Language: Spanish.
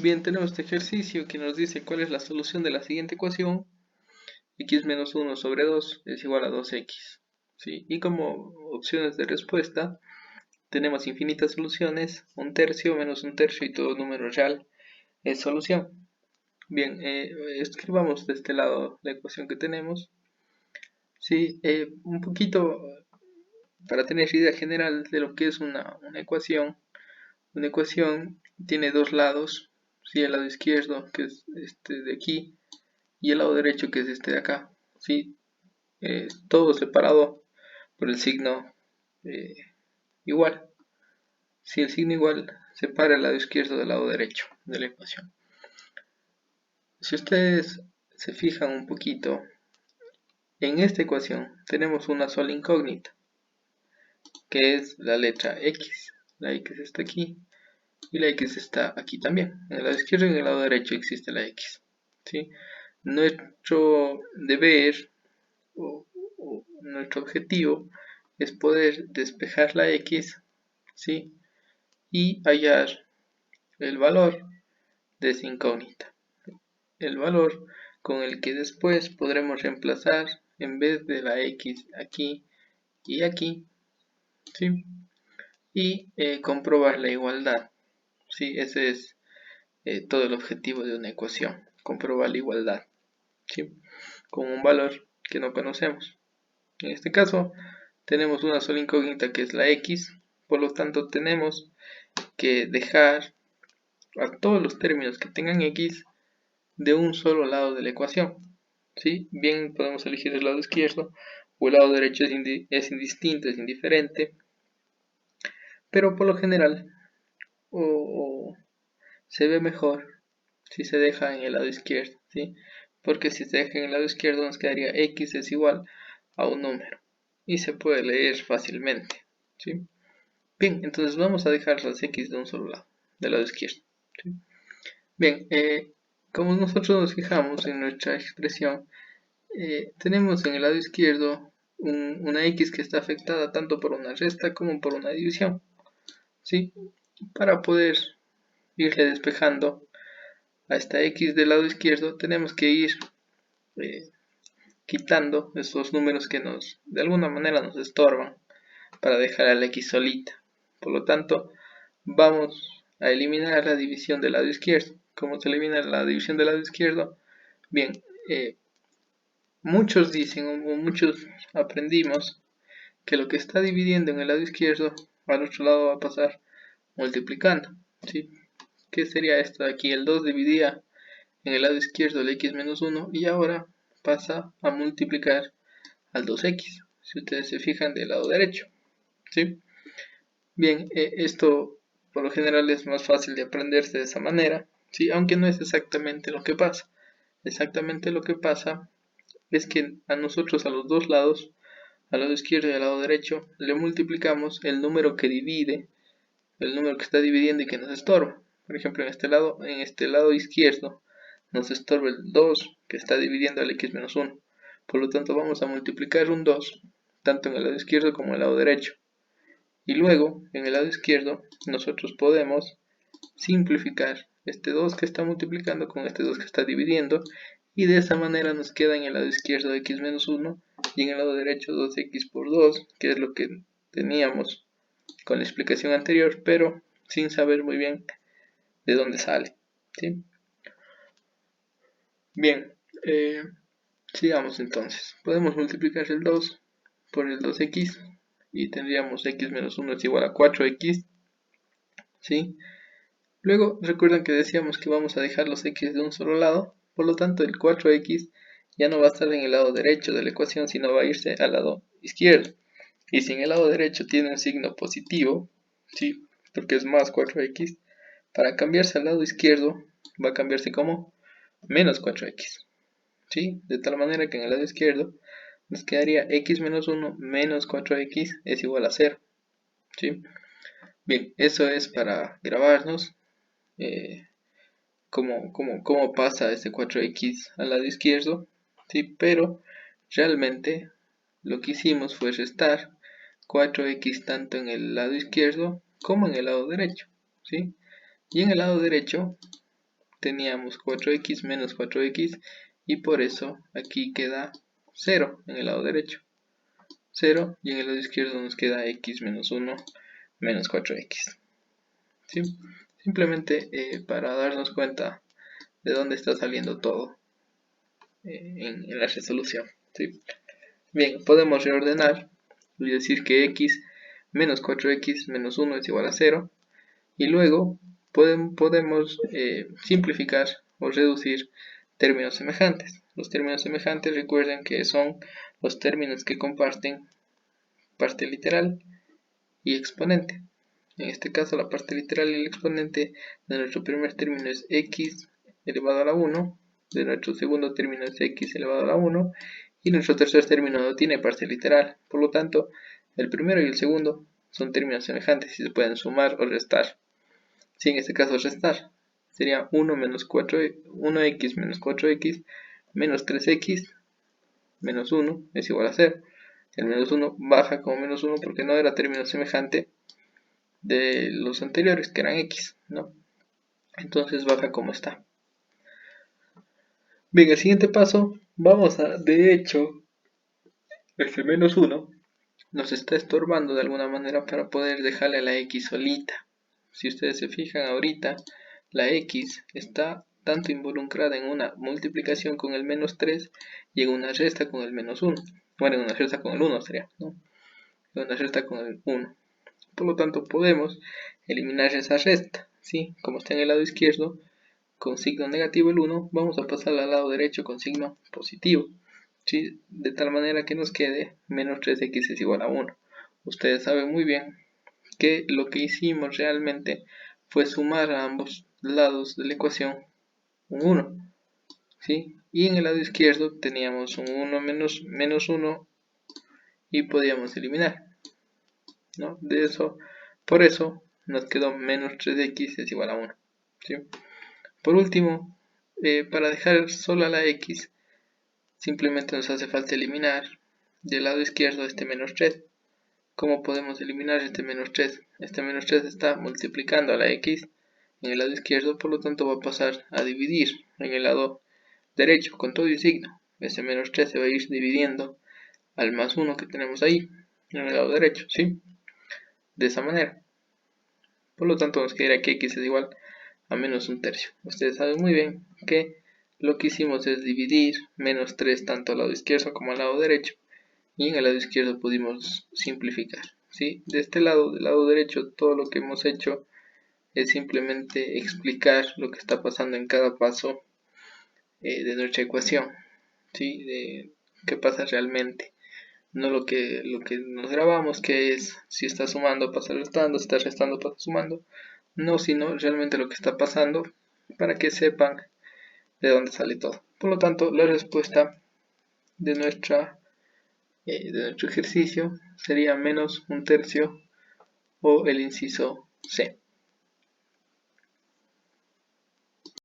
Bien, tenemos este ejercicio que nos dice cuál es la solución de la siguiente ecuación. X menos 1 sobre 2 es igual a 2x. ¿Sí? Y como opciones de respuesta tenemos infinitas soluciones, un tercio menos un tercio y todo número real es solución. Bien, escribamos de este lado la ecuación que tenemos. Sí, un poquito para tener idea general de lo que es una ecuación. Una ecuación tiene dos lados, ¿sí? El lado izquierdo, que es este de aquí, y el lado derecho, que es este de acá, ¿sí? Todo separado por el signo eh, igual. Si el signo igual separa el lado izquierdo del lado derecho de la ecuación. Si ustedes se fijan un poquito, en esta ecuación tenemos una sola incógnita, que es la letra X. La X está aquí y la X está aquí también. En el lado izquierdo y en el lado derecho existe la X. ¿Sí? Nuestro deber o nuestro objetivo es poder despejar la X, ¿sí? Y hallar el valor de esa incógnita. El valor con el que después podremos reemplazar en vez de la X aquí y aquí, ¿sí? Y comprobar la igualdad, ¿sí? Ese es todo el objetivo de una ecuación, comprobar la igualdad, ¿sí? Con un valor que no conocemos. En este caso tenemos una sola incógnita que es la X, por lo tanto tenemos que dejar a todos los términos que tengan X de un solo lado de la ecuación, ¿sí? Bien podemos elegir el lado izquierdo o el lado derecho es indistinto, es indiferente, pero por lo general o se ve mejor si se deja en el lado izquierdo, ¿sí? Porque si se deja en el lado izquierdo nos quedaría X es igual a un número y se puede leer fácilmente, ¿sí? Bien, entonces vamos a dejar las X de un solo lado, del lado izquierdo, ¿sí? Bien, como nosotros nos fijamos en nuestra expresión, tenemos en el lado izquierdo una X que está afectada tanto por una resta como por una división, ¿sí? Para poder irle despejando a esta X del lado izquierdo tenemos que ir eh, quitando esos números que de alguna manera nos estorban para dejar a la X solita. Por lo tanto, vamos a eliminar la división del lado izquierdo. ¿Cómo se elimina la división del lado izquierdo? Bien, muchos dicen o muchos aprendimos que lo que está dividiendo en el lado izquierdo al otro lado va a pasar multiplicando, ¿sí? ¿Qué sería esto de aquí? El 2 dividía en el lado izquierdo el x menos 1 y ahora pasa a multiplicar al 2x, si ustedes se fijan del lado derecho, ¿sí? Bien, esto por lo general es más fácil de aprenderse de esa manera, ¿sí? Aunque no es exactamente lo que pasa. Exactamente lo que pasa es que a nosotros a los dos lados, al lado izquierdo y al lado derecho, le multiplicamos el número que divide, el número que está dividiendo y que nos estorba. Por ejemplo, en este lado izquierdo nos estorba el 2 que está dividiendo al x menos 1. Por lo tanto vamos a multiplicar un 2 tanto en el lado izquierdo como en el lado derecho. Y luego, en el lado izquierdo, nosotros podemos simplificar este 2 que está multiplicando con este 2 que está dividiendo. Y de esa manera nos queda en el lado izquierdo x menos 1 y en el lado derecho 2x por 2, que es lo que teníamos con la explicación anterior, pero sin saber muy bien de dónde sale, ¿sí? Bien, sigamos entonces. Podemos multiplicar el 2 por el 2x y tendríamos x menos 1 es igual a 4x, ¿sí? Luego recuerden que decíamos que vamos a dejar los x de un solo lado, por lo tanto el 4x ya no va a estar en el lado derecho de la ecuación, sino va a irse al lado izquierdo. Y si en el lado derecho tiene un signo positivo, ¿sí? Porque es más 4x, para cambiarse al lado izquierdo va a cambiarse como menos 4x, ¿sí? De tal manera que en el lado izquierdo nos quedaría x menos 1 menos 4x es igual a 0, ¿sí? Bien, eso es para grabarnos cómo pasa este 4x al lado izquierdo, ¿sí? Pero realmente lo que hicimos fue restar 4x tanto en el lado izquierdo como en el lado derecho, ¿sí? Y en el lado derecho teníamos 4x menos 4x y por eso aquí queda 0 en el lado derecho. 0 y en el lado izquierdo nos queda x menos 1 menos 4x. ¿Sí? Simplemente para darnos cuenta de dónde está saliendo todo en la resolución. ¿Sí? Bien, podemos reordenar y decir que x menos 4x menos 1 es igual a 0 y luego podemos simplificar o reducir términos semejantes. Los términos semejantes, recuerden que son los términos que comparten parte literal y exponente. En este caso la parte literal y el exponente de nuestro primer término es x elevado a la 1, de nuestro segundo término es x elevado a la 1 y nuestro tercer término no tiene parte literal. Por lo tanto, el primero y el segundo son términos semejantes y se pueden sumar o restar. Si en este caso restar, sería 1 menos 1x menos 4x menos 3x menos 1 es igual a 0. El menos 1 baja como menos 1 porque no era término semejante de los anteriores que eran x, ¿no? Entonces baja como está. Bien, el siguiente paso, vamos a, de hecho, este menos 1 nos está estorbando de alguna manera para poder dejarle a la x solita. Si ustedes se fijan ahorita, la x está tanto involucrada en una multiplicación con el menos 3 y en una resta con el menos 1. Bueno, en una resta con el 1 sería, ¿no? En una resta con el 1. Por lo tanto, podemos eliminar esa resta, ¿sí? Como está en el lado izquierdo, con signo negativo el 1, vamos a pasar al lado derecho con signo positivo, ¿sí? De tal manera que nos quede menos 3x es igual a 1. Ustedes saben muy bien que lo que hicimos realmente fue sumar a ambos lados de la ecuación un 1, ¿sí? Y en el lado izquierdo teníamos un 1 menos 1 y podíamos eliminar, ¿no? Por eso nos quedó menos 3x es igual a 1, ¿sí? Por último, para dejar sola la x, simplemente nos hace falta eliminar del lado izquierdo este menos 3. ¿Cómo podemos eliminar este menos 3? Este menos 3 está multiplicando a la x en el lado izquierdo, por lo tanto va a pasar a dividir en el lado derecho con todo y signo. Este menos 3 se va a ir dividiendo al más 1 que tenemos ahí en el lado derecho, ¿sí? De esa manera. Por lo tanto nos quedará que x es igual a menos un tercio. Ustedes saben muy bien que lo que hicimos es dividir menos 3 tanto al lado izquierdo como al lado derecho y en el lado izquierdo pudimos simplificar, ¿sí? De este lado, del lado derecho, todo lo que hemos hecho es simplemente explicar lo que está pasando en cada paso de nuestra ecuación, ¿sí? De qué pasa realmente, no lo que nos grabamos, que es si está sumando pasa restando, si está restando pasa sumando, no, sino realmente lo que está pasando para que sepan de dónde sale todo. Por lo tanto, la respuesta de nuestro ejercicio sería menos un tercio o el inciso C.